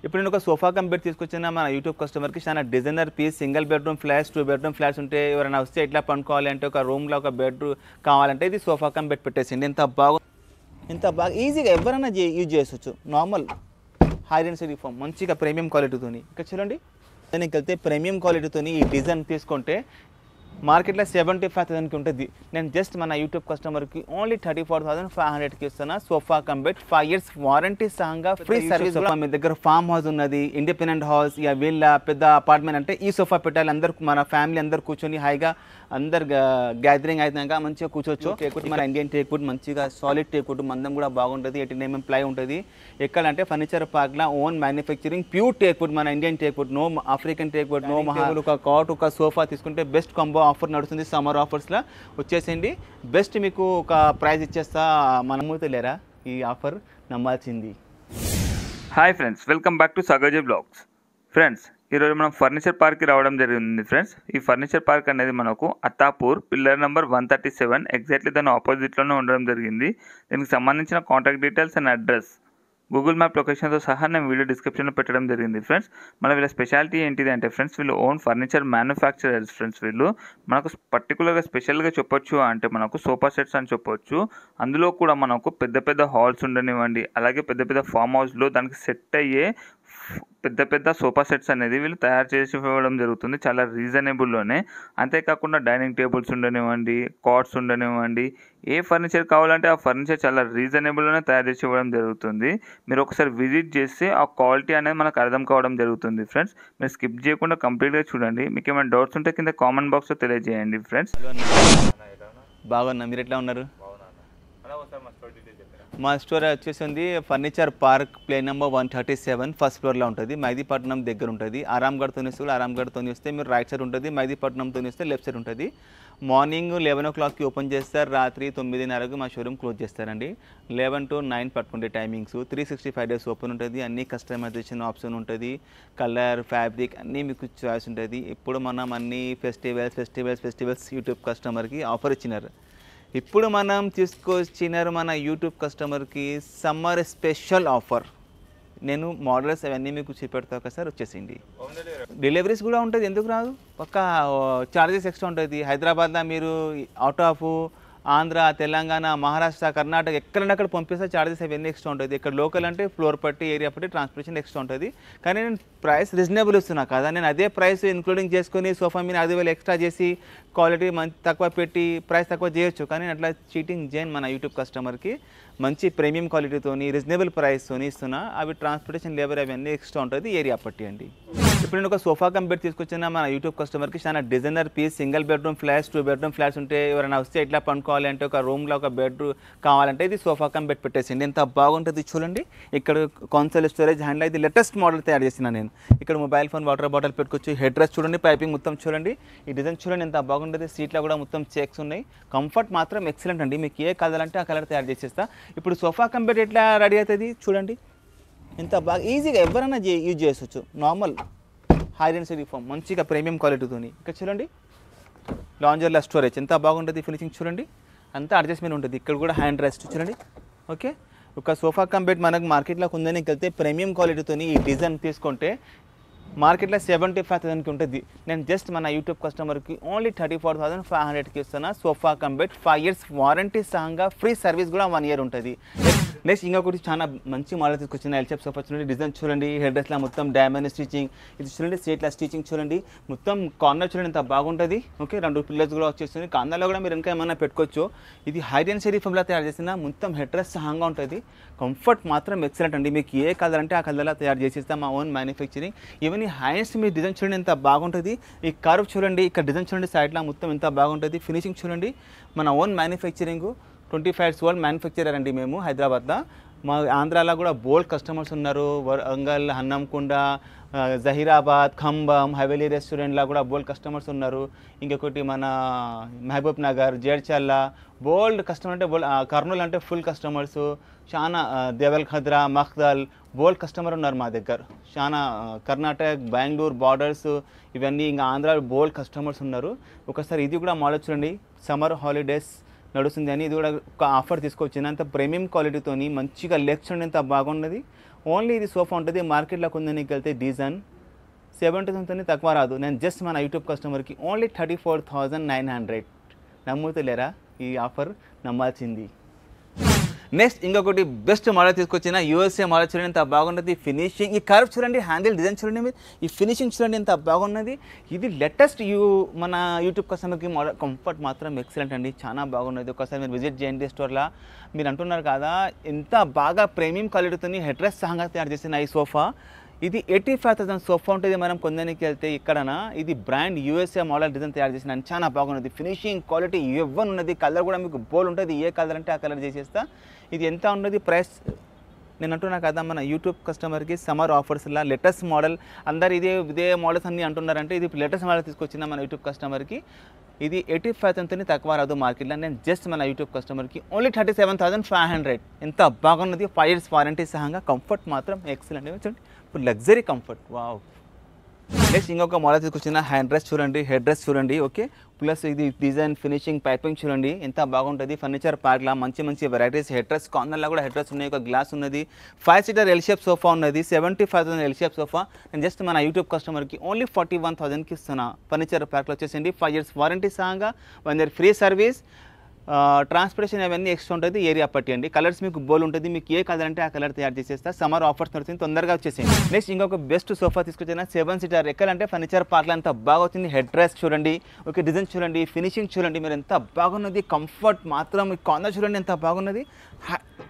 ఇప్పుడు నేను ఒక సోఫా కమ్ బెడ్ తీసుకొచ్చిన మన యూట్యూబ్ కస్టమర్కి చాలా designer piece single bedroom flats 2 bedroom flats ఉంటే ఎవరైనా వస్తే ఎట్లా పండుకోవాలి అంటే ఒక రూమ్లో ఒక బెడ్ కావాలంటే ఇది సోఫా కమ్ బెడ్ పెట్టేసిండి. ఎంత బాగా ఈజీగా ఎవరైనా యూజ్ చేసుకోవచ్చు. నార్మల్ హై డెన్సిటీ ఫోమ్ మంచిగా ప్రీమియం క్వాలిటీతోని. ఇక్కడ చూడండి దానికి వెళ్తే ప్రీమియం క్వాలిటీతోని ఈ డిజైన్ తీసుకుంటే మార్కెట్లో 75,000కి ఉంటుంది. నేను జస్ట్ మన యూట్యూబ్ కస్టమర్కి ఓన్లీ 34,500కి ఇస్తున్నా. Sofa cum bed 5 years warranty సహంగా ఫ్రీ సర్వీస్. మీ దగ్గర ఫామ్ హౌస్ ఉన్నది, ఇండిపెండెంట్ హౌస్, ఇక వీళ్ళ పెద్ద అపార్ట్మెంట్ అంటే ఈ సోఫా పెట్టాలి. అందరు మన ఫ్యామిలీ అందరు కూర్చొని హాయిగా అందరు గ్యాదరింగ్ అయినాక మంచిగా కూర్చోవచ్చు. టేక్వుడ్ మన ఇండియన్ టేక్వుడ్ మంచిగా సాలిడ్ టేక్వుడ్ మందం కూడా బాగుంటుంది. 18 mm ప్లై ఉంటుంది. ఎక్కడంటే ఫర్నిచర్ పార్క్లో ఓన్ మ్యానుఫ్యాక్చరింగ్ ప్యూర్ టేక్వుడ్ మన Indian teakwood, no African teakwood, no మహాల్. ఒక కాట్ ఒక సోఫా తీసుకుంటే బెస్ట్ కాంబో ఆఫర్ నడుస్తుంది. సమ్మర్ ఆఫర్స్లో వచ్చేసింది. బెస్ట్ మీకు ఒక ప్రైస్ ఇచ్చేస్తా. మనము లేరా ఈ ఆఫర్ నమ్మాల్సింది. Hi friends, welcome back to Sagarji blogs. Friends, ఈరోజు మనం ఫర్నిచర్ పార్క్కి రావడం జరిగింది. ఫ్రెండ్స్, ఈ ఫర్నిచర్ పార్క్ అనేది మనకు అత్తాపూర్ పిల్లర్ నెంబర్ 137 ఎగ్జాక్ట్లీ దాని ఆపోజిట్లోనే ఉండడం జరిగింది. దీనికి సంబంధించిన contact details and address Google map లొకేషన్తో సహా నేను వీడియో డిస్క్రిప్షన్లో పెట్టడం జరిగింది. ఫ్రెండ్స్, మన వీళ్ళ స్పెషాలిటీ ఏంటిది అంటే ఫ్రెండ్స్, వీళ్ళు ఓన్ ఫర్నిచర్ మ్యానుఫ్యాక్చరర్స్. ఫ్రెండ్స్, వీళ్ళు మనకు పర్టికులర్గా స్పెషల్గా చెప్పొచ్చు అంటే మనకు సోఫా సెట్స్ అని చెప్పొచ్చు. అందులో కూడా మనకు పెద్ద పెద్ద హాల్స్ ఉండనివ్వండి, అలాగే పెద్ద పెద్ద ఫామ్ హౌస్లో దానికి సెట్ అయ్యే పెద్ద పెద్ద సోఫా సెట్స్ అనేది వీళ్ళు తయారు చేసి ఇవ్వడం జరుగుతుంది చాలా రీజనబుల్లోనే. అంతేకాకుండా డైనింగ్ టేబుల్స్ ఉండనివ్వండి, కాట్స్ ఉండనివ్వండి, ఏ ఫర్నిచర్ కావాలంటే ఆ ఫర్నిచర్ చాలా రీజనబుల్లోనే తయారు చేసి ఇవ్వడం జరుగుతుంది. మీరు ఒకసారి విజిట్ చేస్తే ఆ క్వాలిటీ అనేది మనకు అర్థం కావడం జరుగుతుంది. ఫ్రెండ్స్, మీరు స్కిప్ చేయకుండా కంప్లీట్గా చూడండి. మీకు ఏమైనా డౌట్స్ ఉంటే కింద కామెంట్ బాక్స్లో తెలియజేయండి. ఫ్రెండ్స్, బాగున్నా, మీరు ఎట్లా ఉన్నారు? మా స్టోర్ వచ్చేసింది furniture park play number 137 first ఫ్లోర్లో ఉంటుంది. మైదీపట్నం దగ్గర ఉంటుంది. ఆరాంగఢ్తో వస్తే ఆరాంగఢ్తో వస్తే మీరు రైట్ సైడ్ ఉంటుంది. మైదీపట్నంతో వస్తే లెఫ్ట్ సైడ్ ఉంటుంది. మార్నింగ్ 11 o'clockకి ఓపెన్ చేస్తారు. రాత్రి 9:30కి మా షోరూమ్ క్లోజ్ చేస్తారండి. 11 to 9 పట్టుకుంటే టైమింగ్స్. 365 days ఓపెన్ ఉంటుంది. అన్ని కస్టమైజేషన్ ఆప్షన్ ఉంటుంది. కలర్, ఫ్యాబ్రిక్ అన్నీ మీకు చాయిస్ ఉంటుంది. ఇప్పుడు మనం అన్ని ఫెస్టివల్స్ యూట్యూబ్ కస్టమర్కి ఆఫర్ ఇచ్చినారు. ఇప్పుడు మనం తీసుకొచ్చినారు మన యూట్యూబ్ కస్టమర్కి సమ్మర్ స్పెషల్ ఆఫర్. నేను మోడల్స్ అవన్నీ మీకు చూపెడతా ఒకసారి వచ్చేసింది. డెలివరీస్ కూడా ఉంటుంది, ఎందుకు రాదు? పక్కా చార్జెస్ ఎక్స్ట్రా ఉంటుంది. హైదరాబాద్లో మీరు అవుట్ ఆఫ్ ఆంధ్ర, తెలంగాణ, మహారాష్ట్ర, కర్ణాటక ఎక్కడక్కడ పంపిస్తే చార్జెస్ అవన్నీ ఎక్స్ట్రా ఉంటుంది. ఇక్కడ లోకల్ అంటే ఫ్లోర్ పట్టి ఏరియా పట్టి ట్రాన్స్పోర్టేషన్ ఎక్స్ట్రా ఉంటుంది. కానీ నేను ప్రైస్ రీజనబుల్ ఇస్తున్నా కదా, నేను అదే ప్రైస్ ఇంక్లూడింగ్ చేసుకొని సోఫా మీద 5,000 ఎక్స్ట్రా చేసి క్వాలిటీ మంచి తక్కువ పెట్టి ప్రైస్ తక్కువ చేయొచ్చు. కానీ అట్లా చీటింగ్ చేయను. మన యూట్యూబ్ కస్టమర్కి మంచి ప్రీమియం క్వాలిటీతోని రీజనబుల్ ప్రైస్తోని ఇస్తున్నా. అవి ట్రాన్స్పోర్టేషన్ లేబర్ అవన్నీ ఎక్స్ట్రా ఉంటుంది ఏరియా పట్టి అండి. ఇప్పుడు నేను ఒక సోఫా కమ్ బెడ్ తీసుకొచ్చిన మన యూట్యూబ్ కస్టమర్కి చాలా designer piece single bedroom flats 2 bedroom flats ఉంటే ఎవరైనా వస్తే ఎట్లా పండుకోవాలి అంటే ఒక రూమ్లో ఒక బెడ్ కావాలంటే ఇది సోఫా కమ్ బెడ్ పెట్టేసిండి. ఎంత బాగుంటుంది చూడండి. ఇక్కడ కాన్సోల్ స్టోరేజ్ హ్యాండిల్ అయితే లేటెస్ట్ మోడల్ తయారు చేసిన నేను. ఇక్కడ మొబైల్ ఫోన్, వాటర్ బాటిల్ పెట్టుకోవచ్చు. హెడ్ రెస్ట్ చూడండి, పైపింగ్ మొత్తం చూడండి. ఈ డిజైన్ చూడండి ఎంత బాగుంటుంది. సీట్లో కూడా మొత్తం చెక్స్ ఉన్నాయి. కంఫర్ట్ మాత్రం ఎక్సలెంట్ అండి. మీకు ఏ కలర్ అంటే ఆ కలర్ తయారు చేసేస్తా. ఇప్పుడు సోఫా కమ్ బెడ్ ఎట్లా రెడీ అవుతుంది చూడండి. ఎంత బాగా ఈజీగా ఎవరైనా యూజ్ చేసుకోవచ్చు. నార్మల్ హై డెన్సిటీ ఫోమ్ మంచిగా ప్రీమియం క్వాలిటీతోని. ఇక్కడ చూడండి లాంజర్ల స్టోరేజ్ ఎంత బాగుంటుంది. ఫినిషింగ్ చూడండి, అంతా అడ్జస్ట్మెంట్ ఉంటుంది. ఇక్కడ కూడా హ్యాండ్ రెస్ట్ చూడండి. ఓకే, ఒక సోఫా కమ్ బెడ్ మనకు మార్కెట్లోకి ఉందని వెళ్తే ప్రీమియం క్వాలిటీతోని ఈ డిజైన్ తీసుకుంటే మార్కెట్లో 75,000కి ఉంటుంది. నేను జస్ట్ మన యూట్యూబ్ కస్టమర్కి ఓన్లీ 34,500కి ఇస్తున్నా. Sofa cum bed 5 years warranty సహంగా ఫ్రీ సర్వీస్ కూడా 1 year ఉంటుంది. నెక్స్ట్ ఇంకొకటి చాలా మంచి మోడల్ తీసుకొచ్చిన ఎల్ షేప్ సోఫా చూడండి. డిజైన్ చూడండి, హెడ్ రెస్ట్లో మొత్తం డైమండ్ స్టిచింగ్. ఇది చూడండి సీట్ల స్టిచింగ్ చూడండి. మొత్తం కార్నర్ చూడండి ఎంత బాగుంటుంది. ఓకే, 2 పిల్లర్స్ కూడా వచ్చేస్తుంది. కార్నర్లో కూడా మీరు ఇంకా ఏమైనా పెట్టుకోవచ్చు. ఇది హై డెన్సిటీ ఫోమ్లో తయారు చేసిన మొత్తం హెడ్ రెస్ట్ సహంగా ఉంటుంది. కంఫర్ట్ మాత్రం ఎక్సలెంట్ అండి. మీకు ఏ కలర్ అంటే ఆ కలర్లో తయారు చేసేస్తాం. మా ఓన్ మ్యానుఫ్యాక్చరింగ్. ఈవెన్ ఈ హ్యాండ్స్ మీ డిజైన్ చూడండి ఎంత బాగుంటుంది. ఈ కర్వ్ చూడండి, ఇక్కడ డిజైన్ చూడండి సైడ్లో మొత్తం ఎంత బాగుంటుంది. ఫినిషింగ్ చూడండి, మన own manufacturing. 25 years old manufacturer అండి మేము హైదరాబాద్లో. మా ఆంధ్రాలో కూడా బోల్డ్ కస్టమర్స్ ఉన్నారు. వరంగల్, హన్నంకొండ, జహీరాబాద్, ఖమ్మం, హవేలీ రెస్టారెంట్లో కూడా బోల్డ్ కస్టమర్స్ ఉన్నారు. ఇంకొకటి మన మహబూబ్ నగర్, జేడ్చల్ల బోల్డ్ కస్టమర్ అంటే కర్నూలు అంటే ఫుల్ కస్టమర్స్. చాలా దేవల్ ఖద్రా, మఖ్దల్ బోల్డ్ కస్టమర్ ఉన్నారు మా దగ్గర. చాలా కర్ణాటక, బెంగళూరు బార్డర్స్ ఇవన్నీ ఇంకా ఆంధ్రాలో బోల్డ్ కస్టమర్స్ ఉన్నారు. ఒకసారి ఇది కూడా మోడల్ చూడండి. సమ్మర్ హాలిడేస్ నడుస్తుంది అని ఇది కూడా ఒక ఆఫర్ తీసుకొచ్చింది. అంత ప్రీమియం క్వాలిటీతోని మంచిగా లెగ్స్ ఎంత బాగున్నది. ఓన్లీ ఇది సోఫా ఉంటుంది. మార్కెట్లో కొందానికి వెళ్తే డిజైన్ 70,000 తక్కువ రాదు. నేను జస్ట్ మన యూట్యూబ్ కస్టమర్కి ఓన్లీ 34,900. నమ్ముతలేరా? ఈ ఆఫర్ నమ్మాల్సింది. నెక్స్ట్ ఇంకొకటి బెస్ట్ మోడల్ తీసుకొచ్చిన యూఎస్ఏ మోడల్ చూడండి ఎంత బాగున్నది. ఫినిషింగ్, ఈ కర్వ్ చూడండి, హ్యాండిల్ డిజైన్ చూడండి, మీరు ఈ ఫినిషింగ్ చూడండి ఎంత బాగున్నది. ఇది లేటెస్ట్ మన యూట్యూబ్ కస్టమర్కి మోడల్. కంఫర్ట్ మాత్రం ఎక్సలెంట్ అండి, చాలా బాగున్నది. ఒకసారి మీరు విజిట్ చేయండి స్టోర్లో. మీరు అంటున్నారు కదా ఎంత బాగా ప్రీమియం క్వాలిటీతో హెడ్ రెస్ట్ సహంగా తయారు చేసిన ఈ సోఫా. ఇది 85,000 సోఫా ఉంటుంది. మనం కొందానికి వెళ్తే ఇక్కడనా ఇది బ్రాండ్ యూఎస్ఏ మోడల్ డిజైన్ తయారు చేసిన చాలా బాగున్నది. ఫినిషింగ్ క్వాలిటీ ఇవ్వని ఉన్నది. కలర్ కూడా మీకు బోల్ ఉంటుంది, ఏ కలర్ అంటే ఆ కలర్ చేసేస్తా. ఇది ఎంత ఉన్నది ప్రైస్ నేను అంటున్నా కదా మన యూట్యూబ్ కస్టమర్కి సమ్మర్ ఆఫర్స్లా లేటెస్ట్ మోడల్. అందరు ఇదే మోడల్స్ అన్నీ అంటున్నారంటే ఇది లేటెస్ట్ మోడల్ తీసుకొచ్చిన మన యూట్యూబ్ కస్టమర్కి. ఇది 85,000 తక్కువ రాదు మార్కెట్లో. నేను జస్ట్ మన యూట్యూబ్ కస్టమర్కి ఓన్లీ 37,500. ఎంత బాగున్నది. 5 years వారంటీ సహంగా. కంఫర్ట్ మాత్రం ఎక్సలెంట్. చూడండి ఇప్పుడు లగ్జరీ కంఫర్ట్. వావ్. నెక్స్ట్ ఇంకొక మోడల్ తీసుకొచ్చిన హ్యాండ్ రెస్ట్ చూడండి, హెడ్ రెస్ట్ చూడండి. ఓకే, ప్లస్ ఇది డిజైన్, ఫినిషింగ్, పైపింగ్ చూడండి ఎంత బాగుంటుంది. ఫర్నిచర్ పార్క్లా మంచి వెరైటీస్ హెడ్ రెస్ట్. కార్నర్లో కూడా హెడ్ రెస్ట్ ఉన్నాయి. ఒక గ్లాస్ ఉన్నది. 5 seater ఎల్ షేప్ సోఫా ఉన్నది. 75,000 ఎల్ షేప్ సోఫా. నేను జస్ట్ మన యూట్యూబ్ కస్టమర్కి ఓన్లీ 41,000కి ఇస్తున్నా. ఫర్నిచర్ ప్యాక్లో వచ్చేసింది. 5 years వారంటీ సహంగా, 1 year ఫ్రీ సర్వీస్. ట్రాన్స్పోర్టేషన్ అవన్నీ ఎక్స్ట్రా ఉంటుంది. ఏరియా పట్టి అండి. కలర్స్ మీకు బోల్ ఉంటుంది. మీకు ఏ కలర్ అంటే ఆ కలర్ తయారు చేసేస్తా. సమ్మర్ ఆఫర్స్ నడుస్తుంది, తొందరగా వచ్చేసింది. నెక్స్ట్ ఇంకొక బెస్ట్ సోఫా తీసుకొచ్చిన 7 seater. ఎక్కాలంటే ఫర్నిచర్ పార్క్లో ఎంత బాగా వచ్చింది. హెడ్ రెస్ట్ చూడండి, ఓకే, డిజైన్ చూడండి, ఫినిషింగ్ చూడండి, మీరు ఎంత బాగున్నది. కంఫర్ట్ మాత్రం ఈ కార్నర్ చూడండి ఎంత బాగున్నది.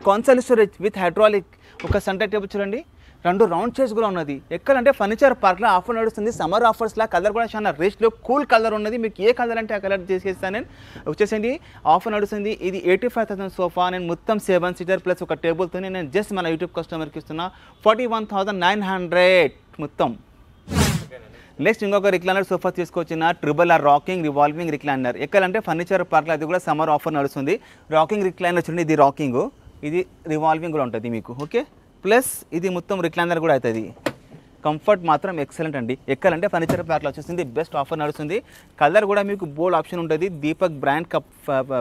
Console storage with hydraulic. ఒక సెంటర్ టేబుల్ చూడండి, 2 రౌండ్ చైర్స్ కూడా ఉన్నది. ఎక్కడంటే ఫర్నిచర్ పార్క్లో ఆఫర్ నడుస్తుంది. సమ్మర్ ఆఫర్స్లా కలర్ కూడా చాలా రిచ్లో కూల్ కలర్ ఉన్నది. మీకు ఏ కలర్ అంటే ఆ కలర్ చేసేస్తాను నేను. వచ్చేసండి ఆఫర్ నడుస్తుంది. ఇది 85,000 సోఫా. నేను మొత్తం 7 seater ప్లస్ ఒక టేబుల్తో నేను జస్ట్ మన యూట్యూబ్ కస్టమర్కి ఇస్తున్నా 41,900 మొత్తం. నెక్స్ట్ ఇంకొక రిక్లైనర్ సోఫా తీసుకొచ్చిన RRR రాకింగ్ రివాల్వింగ్ రిక్లైనర్. ఎక్కడంటే ఫర్నిచర్ పార్క్లో అది కూడా సమ్మర్ ఆఫర్ నడుస్తుంది. రాకింగ్ రిక్లైనర్ చూడండి, ఇది రాకింగ్, ఇది రివాల్వింగ్ కూడా ఉంటుంది మీకు. ఓకే, ప్లస్ ఇది మొత్తం రిక్లైనర్ కూడా అవుతుంది. కంఫర్ట్ మాత్రం ఎక్సలెంట్ అండి. ఎక్కాలంటే ఫర్నిచర్ ప్యాక్లో వచ్చేసింది. బెస్ట్ ఆఫర్ నడుస్తుంది. కలర్ కూడా మీకు బోల్డ్ ఆప్షన్ ఉంటుంది. దీపక్ బ్రాండ్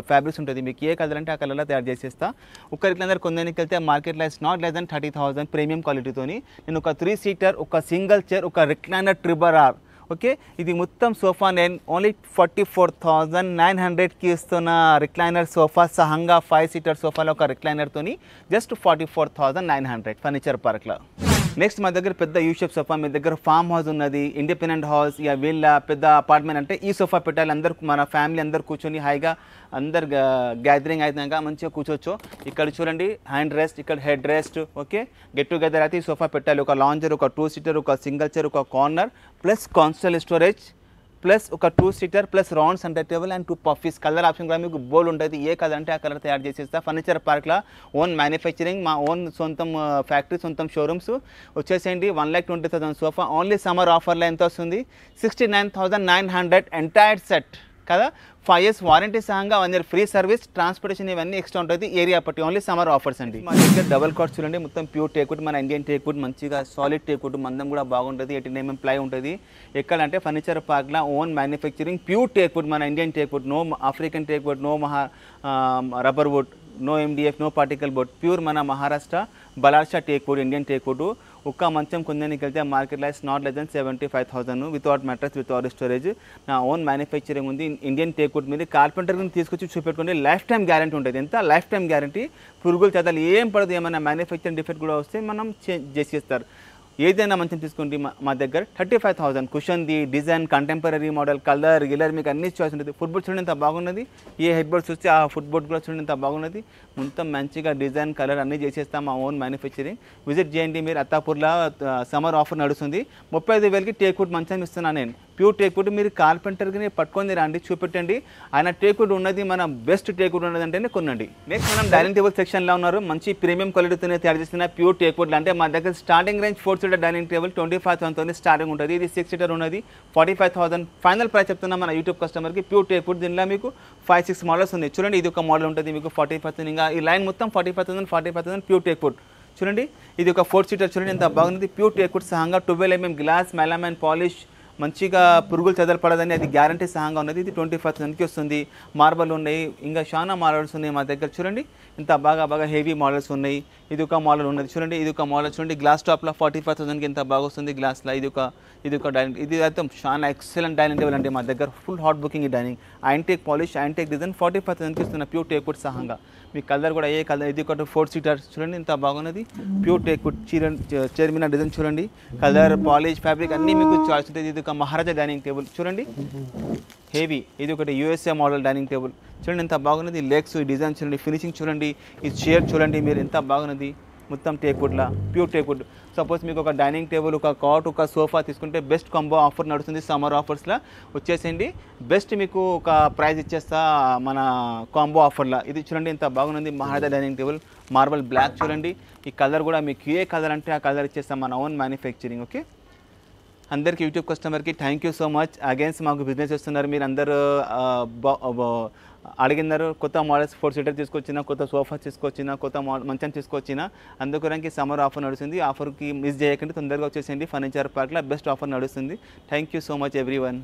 ఫ్యాబ్రిక్స్ ఉంటుంది. మీకు ఏ కలర్ అంటే ఆ కలర్లో తయారు చేసేస్తా. ఒక రిక్లైనర్ కొందానికి వెళ్తే మార్కెట్లో is not less than 30,000 premium క్వాలిటీతోని. నేను ఒక 3 seater, ఒక సింగిల్ చైర్, ఒక రిక్లైనర్ RRR. ఓకే, ఇది మొత్తం సోఫా నేను ఓన్లీ 44,900కి ఇస్తున్న. రిక్లైనర్ సోఫా సహంగా 5 seater సోఫాలో ఒక రిక్లైనర్తోని జస్ట్ 44,900 ఫర్నిచర్ పార్క్లో. నెక్స్ట్ మా దగ్గర పెద్ద యూ షేప్ సోఫా. మీ దగ్గర ఫామ్ హౌస్ ఉన్నది, ఇండిపెండెంట్ హౌస్, ఇక వీళ్ళ పెద్ద అపార్ట్మెంట్ అంటే ఈ సోఫా పెట్టాలి. అందరు మన ఫ్యామిలీ అందరు కూర్చొని హాయిగా అందరు గ్యాదరింగ్ అయినాక మంచిగా కూర్చోవచ్చు. ఇక్కడ చూడండి హ్యాండ్ రెస్ట్, ఇక్కడ head rest. Okay, get together అయితే ఈ సోఫా పెట్టాలి. ఒక లాంజర్, ఒక 2 seater, ఒక సింగిల్ చైర్, ఒక corner, plus console storage, plus ఒక 2 seater plus round centre table and 2 puffies. Colour option కూడా మీకు బోల్ ఉంటుంది. ఏ కలర్ అంటే ఆ కలర్ తయారు చేసేస్తా. ఫర్నిచర్ పార్క్లో ఓన్ మ్యానుఫ్యాక్చరింగ్, మా ఓన్ సొంతం ఫ్యాక్టరీ, సొంతం షోరూమ్స్. వచ్చేసేయండి 1,20,000 సోఫా. ఓన్లీ సమ్మర్ ఆఫర్లో ఎంత వస్తుంది? 69,900 ఎంటైర్ సెట్ కదా. 5 years వారంటీ సహంగా, 1 year ఫ్రీ సర్వీస్, ట్రాన్స్పోర్టేషన్ ఇవన్నీ ఎక్స్ట్రా ఉంటుంది. ఏరియా పట్టి ఓన్లీ సమ్మర్ ఆఫర్స్ అండి. మా దగ్గర డబల్ కాట్ చూడండి, మొత్తం ప్యూర్ టేక్వుడ్, మన ఇండియన్ టేక్వుడ్, మంచిగా సాలిడ్ టేక్వుడ్, మందం కూడా బాగుంటుంది. 18 mm ప్లై ఉంటుంది. ఎక్కడంటే ఫర్నిచర్ పార్క్లో ఓన్ మ్యానుఫ్యాక్చరింగ్, ప్యూర్ టేక్వుడ్, మన Indian teakwood, no African teakwood, no rubber wood, no MDF, no particle board, pure మన Maharashtra Ballarshah teakwood, Indian teakwood. ఒక్క మంచం కొందానికి వెళ్తే మార్కెట్లో is not less than 75,000 without mattress, without storage. నా ఓన్ మ్యానుఫ్యాక్చరింగ్ ఉంది. Indian teakwood మీద కార్పెంటర్ని తీసుకొచ్చి చూపెట్టుకోండి. లైఫ్ టైం గ్యారంటీ ఉంటుంది. ఎంత లైఫ్ టైం గ్యారంటీ. పురుగులు చేతలు ఏం పడదు. ఏమైనా మ్యానుఫ్యాక్చరింగ్ డిఫెక్ట్ కూడా వస్తే మనం చేంజ్ చేసేస్తారు. ఏదైనా మంచం తీసుకోండి మా దగ్గర 35,000 కుషన్ది, డిజైన్, కంటెంపరీ మోడల్, కలర్ గిలర్ మీకు అన్ని చాయిస్ ఉంటుంది. ఫుట్బోర్డ్ చూడండి ఎంత బాగున్నది. ఏ హెడ్ బోర్డ్ చూస్తే ఆ ఫుట్బోర్డ్ కూడా చూడండి ఎంత బాగున్నది. మొత్తం మంచిగా డిజైన్, కలర్ అన్నీ చేసేస్తాం. మా ఓన్ మ్యానుఫ్యాక్చరింగ్. విజిట్ చేయండి మీరు. అత్తాపూర్లో సమ్మర్ ఆఫర్ నడుస్తుంది. 35,000కి టేక్వుడ్ మంచం ఇస్తున్నాను నేను. Pure teakwood. మీరు కార్పెంటర్ని పట్టుకొని రండి, చూపెట్టండి. ఆయన టేక్వుడ్ ఉన్నది, మన బెస్ట్ టేక్వుడ్ ఉన్నది అంటేనే కొనండి. నెక్స్ట్ మనం డైనింగ్ టేబుల్ సెక్షన్లో ఉన్నారు. మంచి ప్రీమియం క్వాలిటీతోనే తయారు చేసిన ప్యూర్ టేక్వుడ్. అంటే మా దగ్గర starting range 4 seater dining table 25,000 starting ఉంటుంది. ఇది 6 seater ఉన్నది 45,000 ఫైనల్ ప్రైస్ చెప్తున్నా మన యూట్యూబ్ కస్టమర్కి. Pure teakwood. దీనిలో మీకు 5-6 మోడల్స్ ఉన్నాయి. చూడండి ఇది ఒక మోడల్ ఉంటుంది మీకు 45,000. ఇంకా ఈ లైన్ మొత్తం 45,000 ప్యూర్ టేక్వుడ్. చూడండి ఇది ఒక 4 seater. చూడండి ఎంత బాగుంది. ప్యూర్ టేక్వుడ్ సహంగా 12 mm గ్లాస్, మెలామైన్ పాలిష్, మంచిగా పురుగులు చెదలు పడదని అది గ్యారంటీ సహంగా ఉన్నది. ఇది 25,000కి వస్తుంది. మార్బల్ ఉన్నాయి, ఇంకా చాలా మోడల్స్ ఉన్నాయి మా దగ్గర. చూడండి ఇంత బాగా హెవీ మోడల్స్ ఉన్నాయి. ఇది ఒక మోడల్ ఉన్నది చూడండి, ఇది ఒక మోడల్ చూడండి. గ్లాస్ టాప్లో 45,000కి ఎంత బాగా వస్తుంది గ్లాస్లో. ఇది ఒక డైనింగ్, ఇది అయితే చాలా ఎక్సలెంట్ డైనింగ్ టేబుల్ అండి మా దగ్గర. ఫుల్ హాట్ బుకింగ్ ఈ dining, antique polish, antique design 45,000కి ఇస్తున్న ప్యూర్ టేక్వుడ్ సహంగా. మీ కలర్ కూడా ఏ కలర్, ఇది ఒక 4 సీటర్ చూడండి ఎంత బాగున్నది. ప్యూర్ టేక్వుడ్ చైర్ మీద డిజైన్ చూడండి, కలర్ పాలిష్ ఫ్యాబ్రిక్ అన్నీ మీకు చాయిస్ ఉంటుంది. ఇది ఒక మహారాజా డైనింగ్ టేబుల్ చూడండి హెవీ. ఇది ఒకటి యూఎస్ఏ మోడల్ డైనింగ్ టేబుల్ చూడండి ఎంత బాగున్నది. లెగ్స్ డిజైన్ చూడండి, ఫినిషింగ్ చూడండి, ఈ చైర్ చూడండి మీరు ఎంత బాగున్నది. మొత్తం టేక్వుడ్లా, ప్యూర్ టేక్వుడ్. సపోజ్ మీకు ఒక డైనింగ్ టేబుల్, ఒక కాట్, ఒక సోఫా తీసుకుంటే బెస్ట్ కాంబో ఆఫర్ నడుస్తుంది సమ్మర్ ఆఫర్స్లో. వచ్చేసేయండి బెస్ట్ మీకు ఒక ప్రైస్ ఇచ్చేస్తా మన కాంబో ఆఫర్లో. ఇది చూడండి ఎంత బాగున్నది మహారాజా డైనింగ్ టేబుల్, మార్బల్ బ్లాక్ చూడండి. ఈ కలర్ కూడా మీకు ఏ కలర్ అంటే ఆ కలర్ ఇచ్చేస్తాం, మన ఓన్ మ్యానుఫ్యాక్చరింగ్. ఓకే, అందరికి యూట్యూబ్ కస్టమర్కి thank you so much. Against మాకు బిజినెస్ చేస్తున్నారు మీరు అందరూ. అడిగినారు కొత్త మోడల్స్ 4 సీటర్ తీసుకొచ్చిన, కొత్త సోఫా తీసుకొచ్చిన, కొత్త మంచం తీసుకొచ్చిన. అందుకోరానికి సమ్మర్ ఆఫర్ నడుస్తుంది. ఆఫర్కి మిస్ చేయకండి, తొందరగా వచ్చేసేయండి. ఫర్నిచర్ పార్క్లో బెస్ట్ ఆఫర్ నడుస్తుంది. Thank you so much everyone.